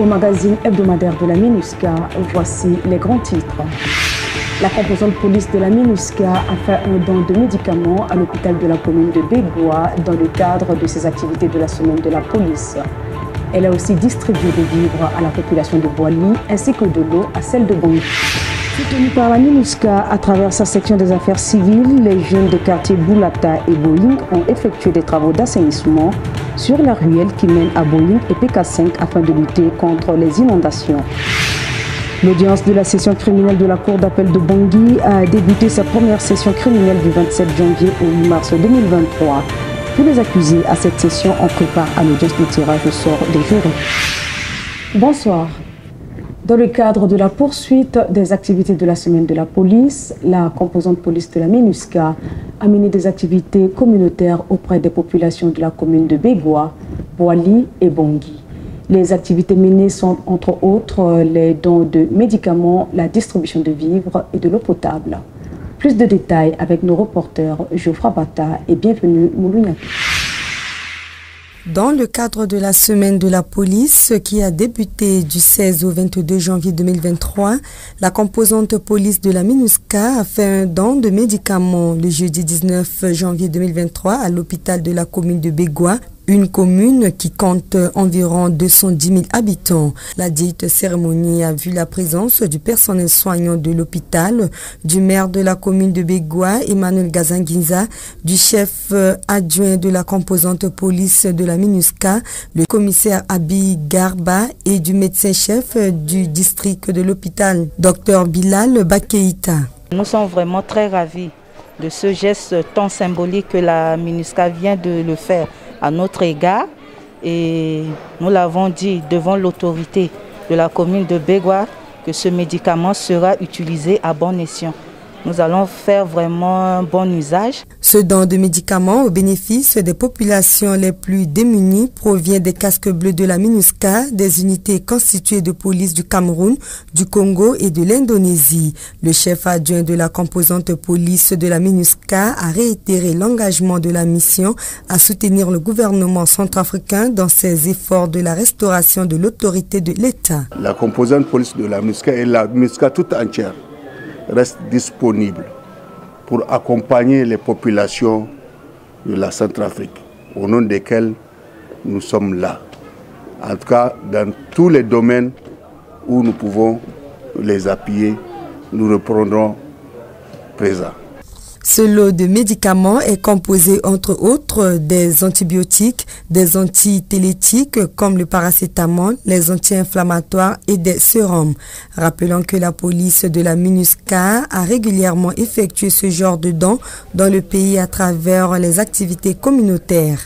au magazine hebdomadaire de la MINUSCA. Voici les grands titres. La composante police de la MINUSCA a fait un don de médicaments à l'hôpital de la commune de Bégoua dans le cadre de ses activités de la semaine de la police. Elle a aussi distribué des vivres à la population de Boali ainsi que de l'eau à celle de Bangui. Soutenue par la MINUSCA à travers sa section des affaires civiles, les jeunes des quartiers Boulata et Boeing ont effectué des travaux d'assainissement sur la ruelle qui mène à Boeing et PK5 afin de lutter contre les inondations. L'audience de la session criminelle de la Cour d'appel de Bangui a débuté sa première session criminelle du 27 janvier au 8 mars 2023. Tous les accusés à cette session ont pris part à l'audience de tirage au sort des jurés. Bonsoir. Dans le cadre de la poursuite des activités de la semaine de la police, la composante police de la MINUSCA a mené des activités communautaires auprès des populations de la commune de Bégoua, Boali et Bangui. Les activités menées sont entre autres les dons de médicaments, la distribution de vivres et de l'eau potable. Plus de détails avec nos reporters Geoffroy Bata et bienvenue Moulounia. Dans le cadre de la semaine de la police qui a débuté du 16 au 22 janvier 2023, la composante police de la MINUSCA a fait un don de médicaments le jeudi 19 janvier 2023 à l'hôpital de la commune de Bégoua, une commune qui compte environ 210 000 habitants. La dite cérémonie a vu la présence du personnel soignant de l'hôpital, du maire de la commune de Bégoua, Emmanuel Gazanguinza, du chef adjoint de la composante police de la MINUSCA, le commissaire Abi Garba et du médecin-chef du district de l'hôpital, Dr Bilal Bakeïta. Nous sommes vraiment très ravis de ce geste tant symbolique que la MINUSCA vient de le faire à notre égard, et nous l'avons dit devant l'autorité de la commune de Bégoua que ce médicament sera utilisé à bon escient. Nous allons faire vraiment un bon usage. Ce don de médicaments au bénéfice des populations les plus démunies provient des casques bleus de la MINUSCA, des unités constituées de police du Cameroun, du Congo et de l'Indonésie. Le chef adjoint de la composante police de la MINUSCA a réitéré l'engagement de la mission à soutenir le gouvernement centrafricain dans ses efforts de la restauration de l'autorité de l'État. La composante police de la MINUSCA et la MINUSCA toute entière reste disponible pour accompagner les populations de la Centrafrique, au nom desquelles nous sommes là. En tout cas, dans tous les domaines où nous pouvons les appuyer, nous reprendrons présent. Ce lot de médicaments est composé entre autres des antibiotiques, des antithélétiques comme le paracétamol, les anti-inflammatoires et des sérums. Rappelons que la police de la MINUSCA a régulièrement effectué ce genre de dons dans le pays à travers les activités communautaires.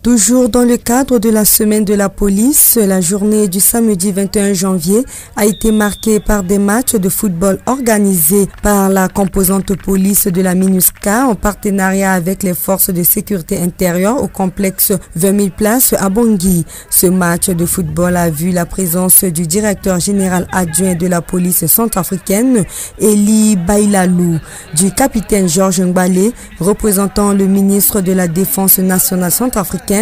Toujours dans le cadre de la semaine de la police, la journée du samedi 21 janvier a été marquée par des matchs de football organisés par la composante police de la MINUSCA en partenariat avec les forces de sécurité intérieure au complexe 20 000 places à Bangui. Ce match de football a vu la présence du directeur général adjoint de la police centrafricaine, Eli Bailalou, du capitaine Georges Ngbale, représentant le ministre de la Défense nationale centrafricaine,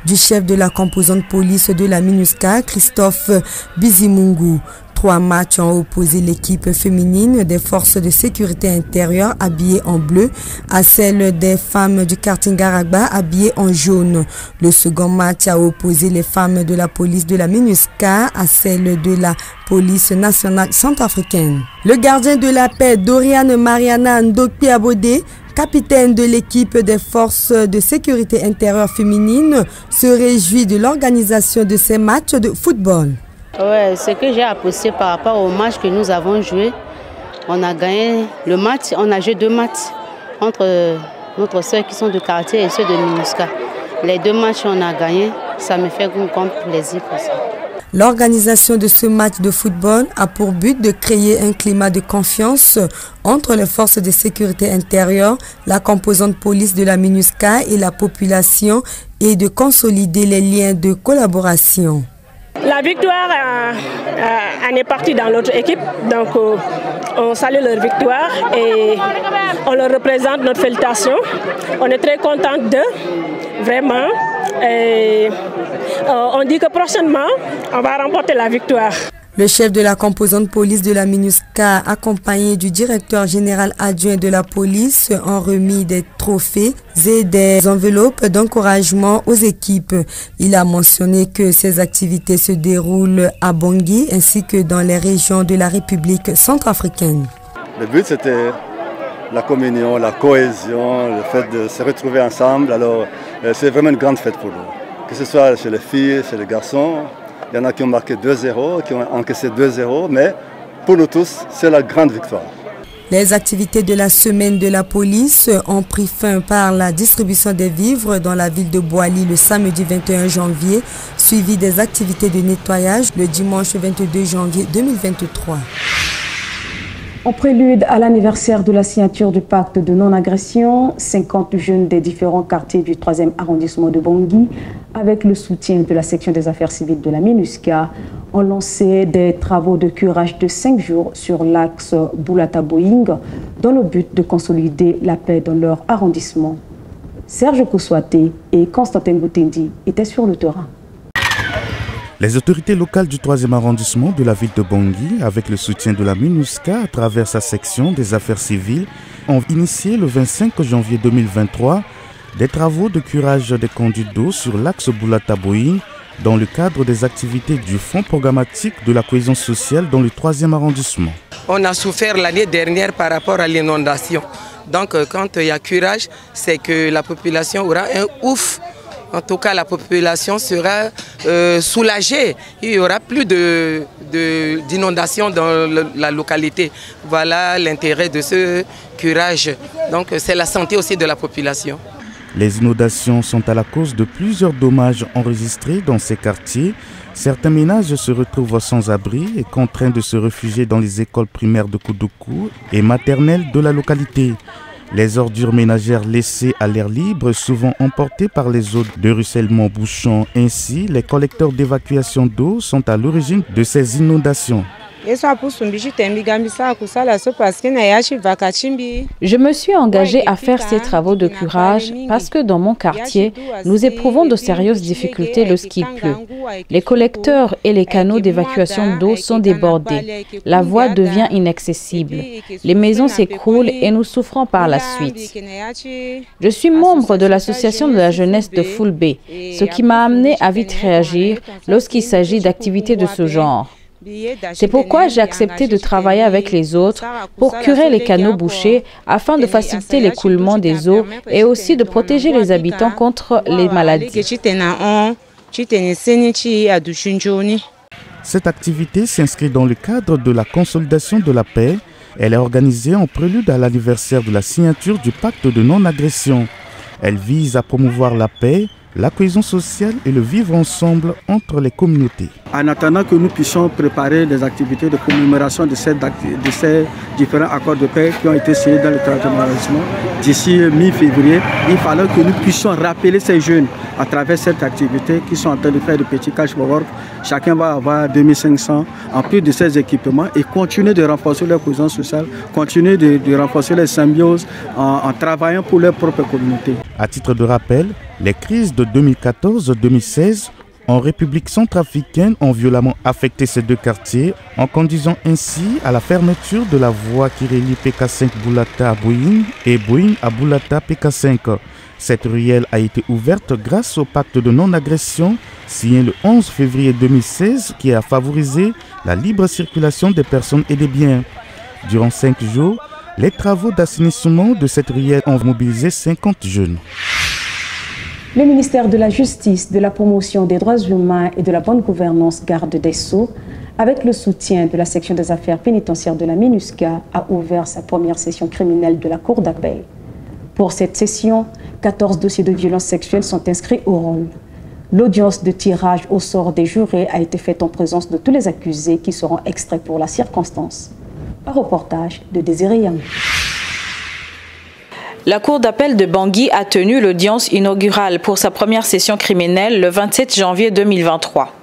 du chef de la composante police de la MINUSCA, Christophe Bizimungu. 3 matchs ont opposé l'équipe féminine des forces de sécurité intérieure habillées en bleu à celle des femmes du quartier Ngaragba habillées en jaune. Le second match a opposé les femmes de la police de la MINUSCA à celle de la police nationale centrafricaine. Le gardien de la paix, Dorian Mariana Ndokpi Abodé, capitaine de l'équipe des forces de sécurité intérieure féminine, se réjouit de l'organisation de ces matchs de football. Ouais, ce que j'ai apprécié par rapport au match que nous avons joué, on a gagné le match, on a joué 2 matchs entre notre soeurs qui sont du quartier et ceux de MINUSCA. Les 2 matchs on a gagné, ça me fait un grand plaisir pour ça. L'organisation de ce match de football a pour but de créer un climat de confiance entre les forces de sécurité intérieure, la composante police de la MINUSCA et la population et de consolider les liens de collaboration. La victoire en est partie dans l'autre équipe, donc on salue leur victoire et on leur représente notre félicitation. On est très contents d'eux, vraiment. Et on dit que prochainement, on va remporter la victoire. Le chef de la composante police de la MINUSCA, accompagné du directeur général adjoint de la police, ont remis des trophées et des enveloppes d'encouragement aux équipes. Il a mentionné que ces activités se déroulent à Bangui ainsi que dans les régions de la République centrafricaine. Le but, c'était la communion, la cohésion, le fait de se retrouver ensemble. Alors, c'est vraiment une grande fête pour nous. Que ce soit chez les filles, chez les garçons. Il y en a qui ont marqué 2-0, qui ont encaissé 2-0, mais pour nous tous, c'est la grande victoire. Les activités de la semaine de la police ont pris fin par la distribution des vivres dans la ville de Boali le samedi 21 janvier, suivi des activités de nettoyage le dimanche 22 janvier 2023. En prélude à l'anniversaire de la signature du pacte de non-agression, 50 jeunes des différents quartiers du 3e arrondissement de Bangui, avec le soutien de la section des affaires civiles de la MINUSCA, ont lancé des travaux de curage de 5 jours sur l'axe Boulata-Boing dans le but de consolider la paix dans leur arrondissement. Serge Kousouaté et Constantin Goutendi étaient sur le terrain. Les autorités locales du 3e arrondissement de la ville de Bangui, avec le soutien de la MINUSCA à travers sa section des affaires civiles, ont initié le 25 janvier 2023 des travaux de curage des conduites d'eau sur l'axe Boulata-Boing dans le cadre des activités du Fonds programmatique de la cohésion sociale dans le 3e arrondissement. On a souffert l'année dernière par rapport à l'inondation. Donc quand il y a curage, c'est que la population aura un ouf. En tout cas, la population sera soulagée. Il n'y aura plus d'inondations dans la localité. Voilà l'intérêt de ce curage. Donc, c'est la santé aussi de la population. Les inondations sont à la cause de plusieurs dommages enregistrés dans ces quartiers. Certains ménages se retrouvent sans abri et contraints de se réfugier dans les écoles primaires de Koudoukou et maternelles de la localité. Les ordures ménagères laissées à l'air libre, souvent emportées par les eaux de ruissellement bouchant. Ainsi, les collecteurs d'évacuation d'eau sont à l'origine de ces inondations. Je me suis engagée à faire ces travaux de curage parce que dans mon quartier, nous éprouvons de sérieuses difficultés lorsqu'il pleut. Les collecteurs et les canaux d'évacuation d'eau sont débordés. La voie devient inaccessible. Les maisons s'écroulent et nous souffrons par la suite. Je suis membre de l'association de la jeunesse de Fulbe, ce qui m'a amené à vite réagir lorsqu'il s'agit d'activités de ce genre. C'est pourquoi j'ai accepté de travailler avec les autres pour curer les canaux bouchés afin de faciliter l'écoulement des eaux et aussi de protéger les habitants contre les maladies. Cette activité s'inscrit dans le cadre de la consolidation de la paix. Elle est organisée en prélude à l'anniversaire de la signature du pacte de non-agression. Elle vise à promouvoir la paix, la cohésion sociale et le vivre ensemble entre les communautés. En attendant que nous puissions préparer les activités de commémoration de ces différents accords de paix qui ont été signés dans le 3e arrondissement d'ici mi-février, il fallait que nous puissions rappeler ces jeunes à travers cette activité qui sont en train de faire de petits cash work. Chacun va avoir 2500 en plus de ces équipements et continuer de renforcer leur cohésion sociale, continuer de renforcer les symbioses en travaillant pour leur propre communauté. À titre de rappel, les crises de 2014-2016 en République centrafricaine ont violemment affecté ces deux quartiers en conduisant ainsi à la fermeture de la voie qui relie PK5 Boulata à Boing et Boing à Boulata PK5. Cette ruelle a été ouverte grâce au pacte de non-agression signé le 11 février 2016 qui a favorisé la libre circulation des personnes et des biens. Durant 5 jours, les travaux d'assainissement de cette ruelle ont mobilisé 50 jeunes. Le ministère de la Justice, de la Promotion des droits humains et de la bonne gouvernance garde des Sceaux, avec le soutien de la section des affaires pénitentiaires de la MINUSCA, a ouvert sa première session criminelle de la Cour d'appel. Pour cette session, 14 dossiers de violences sexuelles sont inscrits au rôle. L'audience de tirage au sort des jurés a été faite en présence de tous les accusés qui seront extraits pour la circonstance. Un reportage de Désiré Yang. La Cour d'appel de Bangui a tenu l'audience inaugurale pour sa première session criminelle le 27 janvier 2023.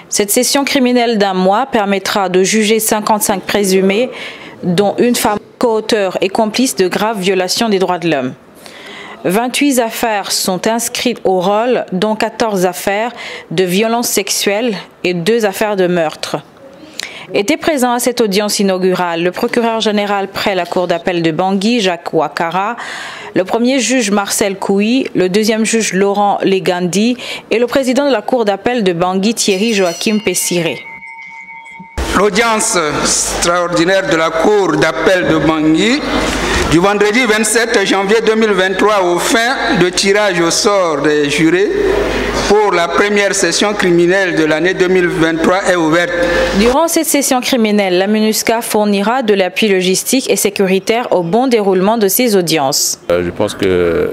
Cette session criminelle d'un mois permettra de juger 55 présumés, dont une femme co-auteure et complice de graves violations des droits de l'homme. 28 affaires sont inscrites au rôle, dont 14 affaires de violences sexuelles et 2 affaires de meurtre. Était présent à cette audience inaugurale le procureur général près la cour d'appel de Bangui, Jacques Ouattara, le premier juge Marcel Kouy, le deuxième juge Laurent Legandi et le président de la cour d'appel de Bangui, Thierry Joachim Pessiré. L'audience extraordinaire de la cour d'appel de Bangui du vendredi 27 janvier 2023 aux fins de tirage au sort des jurés pour la première session criminelle de l'année 2023 est ouverte. Durant cette session criminelle, la MINUSCA fournira de l'appui logistique et sécuritaire au bon déroulement de ces audiences. Je pense que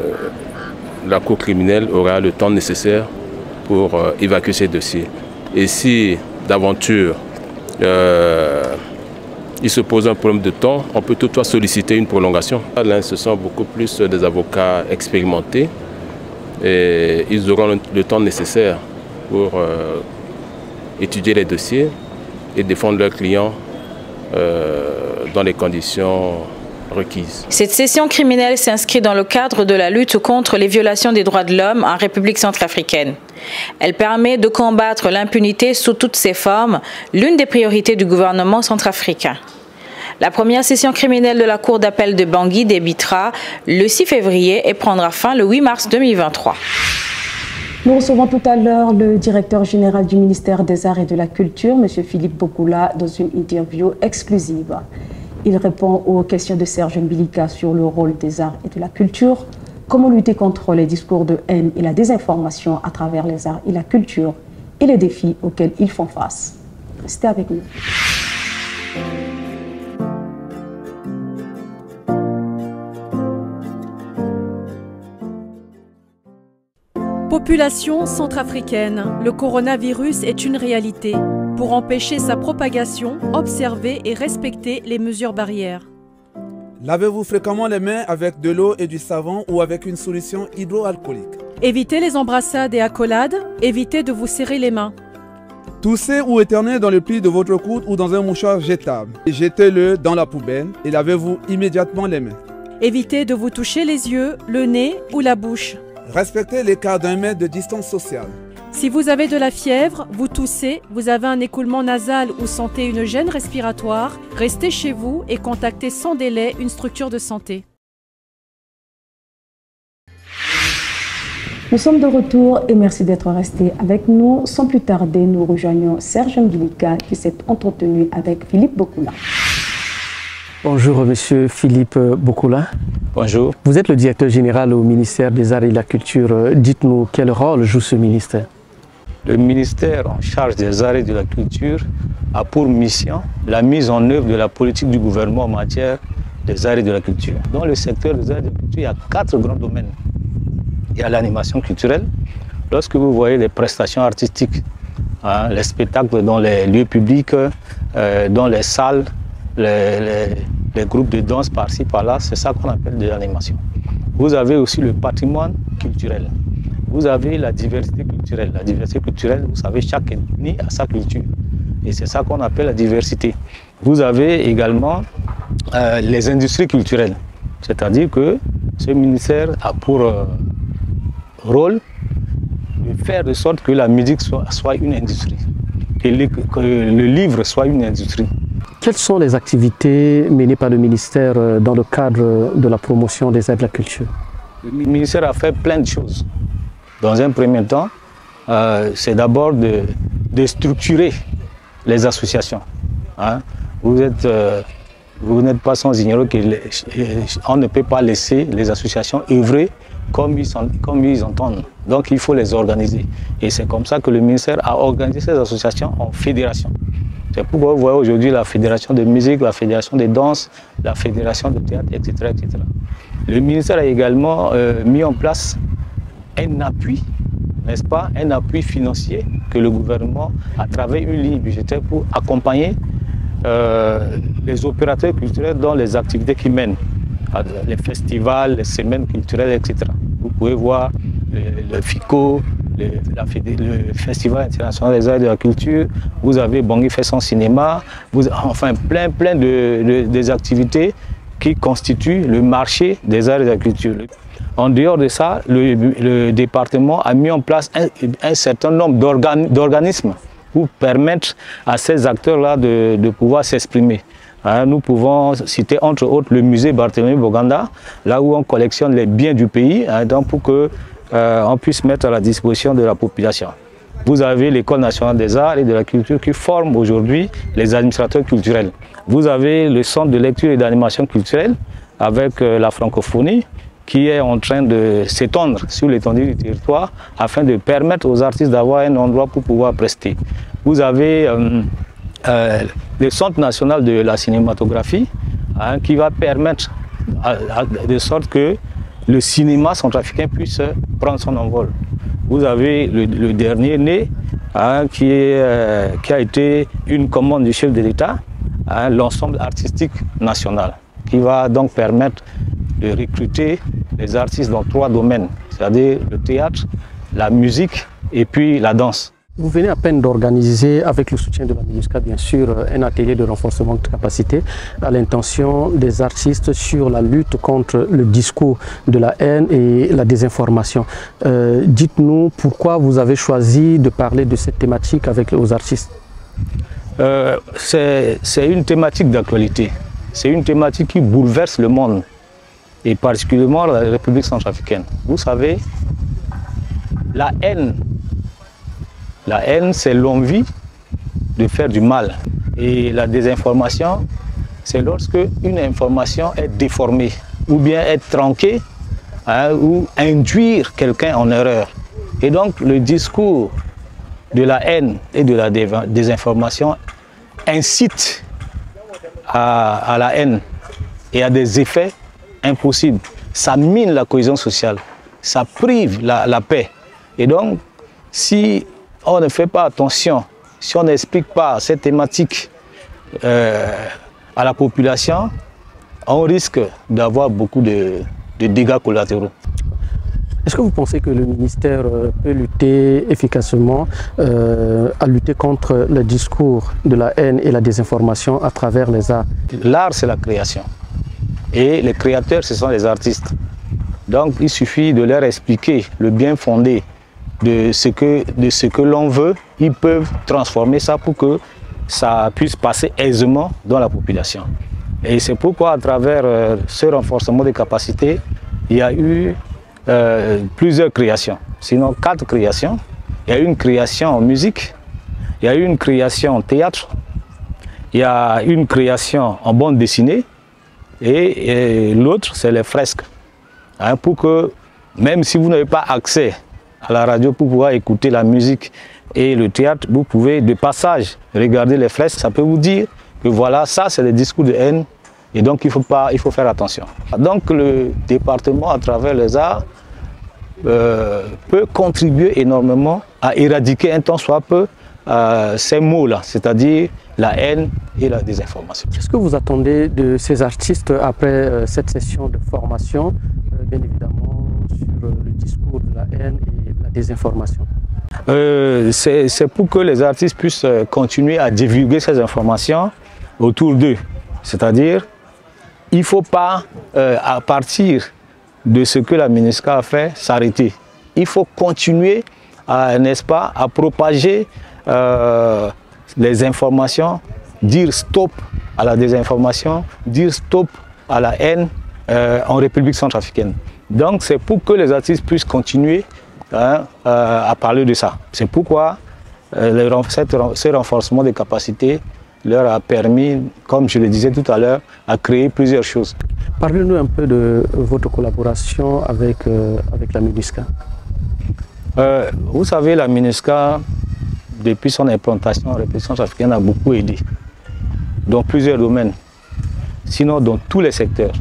la cour criminelle aura le temps nécessaire pour évacuer ces dossiers. Et si d'aventure il se pose un problème de temps, on peut toutefois solliciter une prolongation. Là, ce sont beaucoup plus des avocats expérimentés et ils auront le temps nécessaire pour étudier les dossiers et défendre leurs clients dans les conditions requises. Cette session criminelle s'inscrit dans le cadre de la lutte contre les violations des droits de l'homme en République centrafricaine. Elle permet de combattre l'impunité sous toutes ses formes, l'une des priorités du gouvernement centrafricain. La première session criminelle de la cour d'appel de Bangui débutera le 6 février et prendra fin le 8 mars 2023. Nous recevons tout à l'heure le directeur général du ministère des Arts et de la Culture, M. Philippe Bokula, dans une interview exclusive. Il répond aux questions de Serge Mbilika sur le rôle des arts et de la culture, comment lutter contre les discours de haine et la désinformation à travers les arts et la culture et les défis auxquels ils font face. Restez avec nous. Population centrafricaine, le coronavirus est une réalité. Pour empêcher sa propagation, observez et respectez les mesures barrières. Lavez-vous fréquemment les mains avec de l'eau et du savon ou avec une solution hydroalcoolique. Évitez les embrassades et accolades, évitez de vous serrer les mains. Toussez ou éternuez dans le pli de votre coude ou dans un mouchoir jetable. Jetez-le dans la poubelle et lavez-vous immédiatement les mains. Évitez de vous toucher les yeux, le nez ou la bouche. Respectez l'écart d'1 mètre de distance sociale. Si vous avez de la fièvre, vous toussez, vous avez un écoulement nasal ou sentez une gêne respiratoire, restez chez vous et contactez sans délai une structure de santé. Nous sommes de retour et merci d'être restés avec nous. Sans plus tarder, nous rejoignons Serge Mbilika qui s'est entretenu avec Philippe Bokula. Bonjour Monsieur Philippe Bokula. Bonjour. Vous êtes le directeur général au ministère des Arts et de la Culture. Dites-nous quel rôle joue ce ministère? Le ministère en charge des arts et de la culture a pour mission la mise en œuvre de la politique du gouvernement en matière des arts et de la culture. Dans le secteur des arts et de la culture, il y a 4 grands domaines. Il y a l'animation culturelle. Lorsque vous voyez les prestations artistiques, les spectacles dans les lieux publics, dans les salles, les groupes de danse par-ci, par-là, c'est ça qu'on appelle de l'animation. Vous avez aussi le patrimoine culturel. Vous avez la diversité culturelle. La diversité culturelle, vous savez, chaque ethnie a sa culture. Et c'est ça qu'on appelle la diversité. Vous avez également les industries culturelles. C'est-à-dire que ce ministère a pour rôle de faire de sorte que la musique soit une industrie, que le livre soit une industrie. Quelles sont les activités menées par le ministère dans le cadre de la promotion des arts et de la culture? Le ministère a fait plein de choses. Dans un premier temps, c'est d'abord de structurer les associations. Vous n'êtes pas sans ignorer qu'on ne peut pas laisser les associations œuvrer comme ils entendent. Donc il faut les organiser. Et c'est comme ça que le ministère a organisé ces associations en fédération. C'est pourquoi vous voyez aujourd'hui la fédération de musique, la fédération de danse, la fédération de théâtre, etc. etc. Le ministère a également mis en place un appui, n'est-ce pas, un appui financier que le gouvernement a travaillé une ligne budgétaire pour accompagner les opérateurs culturels dans les activités qu'ils mènent, les festivals, les semaines culturelles, etc. Vous pouvez voir le FICO, le Festival international des arts et de la culture, vous avez Bangui fait son cinéma, enfin plein des activités qui constitue le marché des arts et de la culture. En dehors de ça, le département a mis en place un certain nombre d'organismes pour permettre à ces acteurs-là de pouvoir s'exprimer. Nous pouvons citer entre autres le musée Barthélemy Boganda, là où on collectionne les biens du pays, donc pour qu'on puisse mettre à la disposition de la population. Vous avez l'École nationale des arts et de la culture qui forme aujourd'hui les administrateurs culturels. Vous avez le centre de lecture et d'animation culturelle avec la francophonie qui est en train de s'étendre sur l'étendue du territoire afin de permettre aux artistes d'avoir un endroit pour pouvoir prester. Vous avez le Centre national de la cinématographie qui va permettre de sorte que le cinéma centrafricain puisse prendre son envol. Vous avez le dernier né qui a été une commande du chef de l'État, l'ensemble artistique national, qui va donc permettre de recruter les artistes dans 3 domaines, c'est-à-dire le théâtre, la musique et puis la danse. Vous venez à peine d'organiser, avec le soutien de la MINUSCA bien sûr, un atelier de renforcement de capacité à l'intention des artistes sur la lutte contre le discours de la haine et la désinformation. Dites-nous pourquoi vous avez choisi de parler de cette thématique avec les artistes. C'est une thématique d'actualité, c'est une thématique qui bouleverse le monde et particulièrement la République centrafricaine. Vous savez, la haine, c'est l'envie de faire du mal. Et la désinformation, c'est lorsque une information est déformée ou bien est tronquée ou induire quelqu'un en erreur. Et donc le discours de la haine et de la désinformation incite à la haine et à des effets impossibles. Ça mine la cohésion sociale, ça prive la paix. Et donc, si on ne fait pas attention, si on n'explique pas cette thématique à la population, on risque d'avoir beaucoup de dégâts collatéraux. Est-ce que vous pensez que le ministère peut lutter efficacement à lutter contre le discours de la haine et la désinformation à travers les arts? L'art, c'est la création. Et les créateurs, ce sont les artistes. Donc, il suffit de leur expliquer le bien fondé de ce que l'on veut. Ils peuvent transformer ça pour que ça puisse passer aisément dans la population. Et c'est pourquoi, à travers ce renforcement des capacités, il y a eu plusieurs créations, sinon 4 créations. Il y a eu une création en musique, il y a eu une création en théâtre, il y a une création en bande dessinée et l'autre, c'est les fresques. Pour que, même si vous n'avez pas accès à la radio pour pouvoir écouter la musique et le théâtre, vous pouvez de passage regarder les fresques. Ça peut vous dire que voilà, ça c'est le discours de haine et donc il faut faire attention. Donc le département à travers les arts peut contribuer énormément à éradiquer un tant soit peu ces mots-là, c'est-à-dire la haine et la désinformation. Qu'est-ce que vous attendez de ces artistes après cette session de formation, bien évidemment sur le discours de la haine et la désinformation? C'est pour que les artistes puissent continuer à divulguer ces informations autour d'eux. C'est-à-dire, il ne faut pas, à partir de ce que la MINUSCA a fait, s'arrêter. Il faut continuer, n'est-ce pas, à propager les informations, dire stop à la désinformation, dire stop à la haine en République centrafricaine. Donc c'est pour que les artistes puissent continuer à parler de ça. C'est pourquoi ce renforcement des capacités leur a permis, comme je le disais tout à l'heure, à créer plusieurs choses. Parlez-nous un peu de votre collaboration avec la MINUSCA. Vous savez, la MINUSCA, depuis son implantation en République centrafricaine, a beaucoup aidé dans plusieurs domaines, sinon dans tous les secteurs,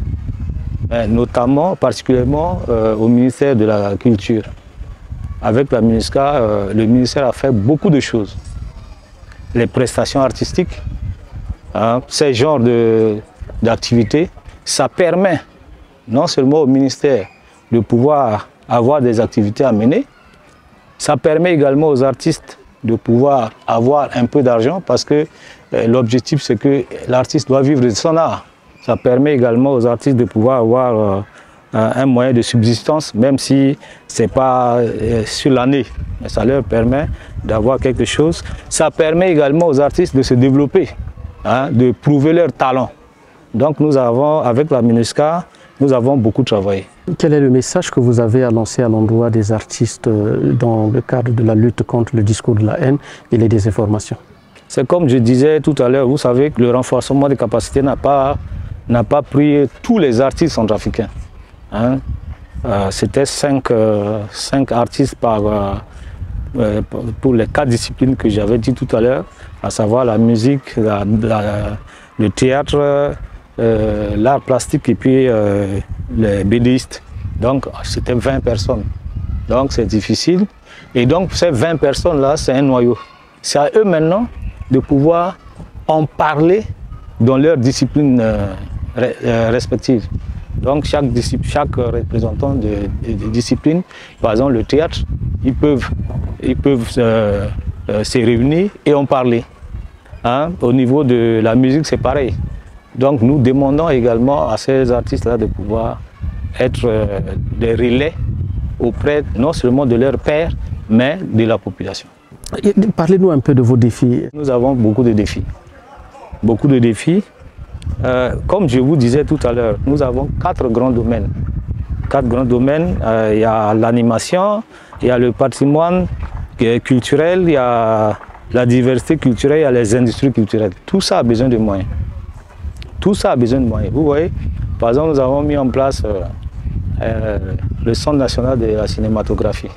notamment, particulièrement au ministère de la Culture. Avec la MINUSCA, le ministère a fait beaucoup de choses. Les prestations artistiques, ces genres d'activités, ça permet non seulement au ministère de pouvoir avoir des activités à mener, ça permet également aux artistes de pouvoir avoir un peu d'argent parce que l'objectif c'est que l'artiste doit vivre de son art. Ça permet également aux artistes de pouvoir avoir un moyen de subsistance, même si ce n'est pas sur l'année. Mais ça leur permet d'avoir quelque chose. Ça permet également aux artistes de se développer, hein, de prouver leur talent. Donc nous avons, avec la MINUSCA, nous avons beaucoup travaillé. Quel est le message que vous avez à lancer à l'endroit des artistes dans le cadre de la lutte contre le discours de la haine et les désinformations? C'est comme je disais tout à l'heure, vous savez que le renforcement des capacités n'a pas pris tous les artistes centrafricains. Hein? C'était 5 artistes pour les 4 disciplines que j'avais dit tout à l'heure, à savoir la musique, le théâtre, l'art plastique et puis les BDistes. Donc c'était 20 personnes. Donc c'est difficile. Et donc ces 20 personnes-là, c'est un noyau. C'est à eux maintenant de pouvoir en parler dans leurs disciplines respectives. Donc chaque représentant de discipline, par exemple le théâtre, ils peuvent se réunir et en parler. Hein? Au niveau de la musique, c'est pareil. Donc nous demandons également à ces artistes-là de pouvoir être des relais auprès non seulement de leurs pairs, mais de la population. Parlez-nous un peu de vos défis. Nous avons beaucoup de défis. Beaucoup de défis. Comme je vous disais tout à l'heure, nous avons 4 grands domaines. 4 grands domaines. Il y a l'animation, il y a le patrimoine culturel, il y a la diversité culturelle, il y a les industries culturelles. Tout ça a besoin de moyens. Tout ça a besoin de moyens. Vous voyez, par exemple, nous avons mis en place le Centre national de la cinématographie.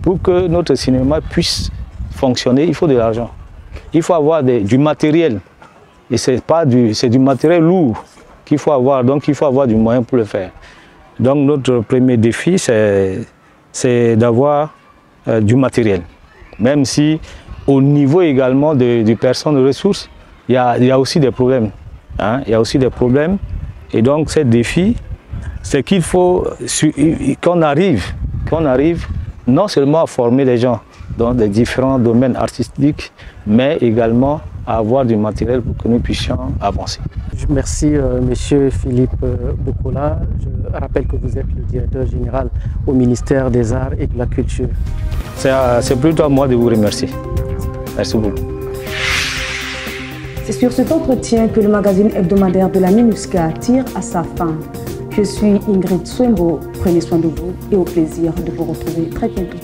Pour que notre cinéma puisse fonctionner, il faut de l'argent. Il faut avoir du matériel. Et c'est du matériel lourd qu'il faut avoir, donc il faut avoir du moyen pour le faire. Donc notre premier défi, c'est d'avoir du matériel. Même si au niveau également des personnes ressources, il y a aussi des problèmes. Hein? Il y a aussi des problèmes. Et donc ce défi, c'est qu'il faut qu'on arrive non seulement à former les gens dans les différents domaines artistiques, mais également à avoir du matériel pour que nous puissions avancer. Merci Monsieur Philippe Bokola. Je rappelle que vous êtes le directeur général au ministère des Arts et de la Culture. C'est plutôt à moi de vous remercier. Merci beaucoup. C'est sur cet entretien que le magazine hebdomadaire de la MINUSCA tire à sa fin. Je suis Ingrid Swembo. Prenez soin de vous et au plaisir de vous retrouver très bientôt.